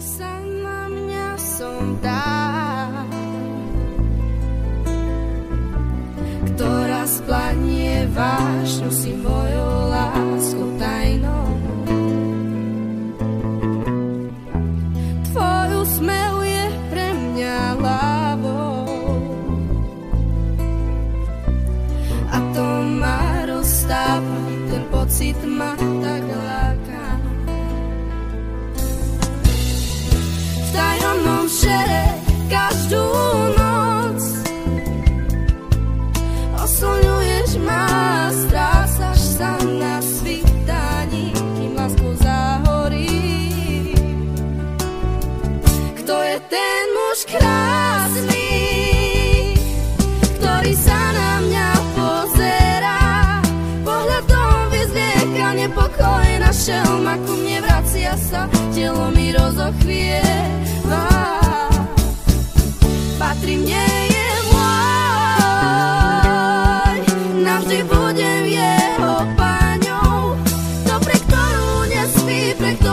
sa na mňa som tá, ktorá splanie vášňu si mojou láskou tajnou. Tvoj úsmev je pre mňa lávou a to ma rozstáva, ten pocit ma tak láka. V tajomnom šere každú noc oslňuješ ma, strácaš sa na svítaní, kým láskou zahorí. Kto je ten muž krásny, ktorý sa na mňa pozerá? Pohľadom vyzlieka nepokoj našeho maku, mne vracia sa, telo mi rozochvieva. Patrí mne, je môj, navždy budem jeho páňou. To, pre ktorú nespí, pre ktorú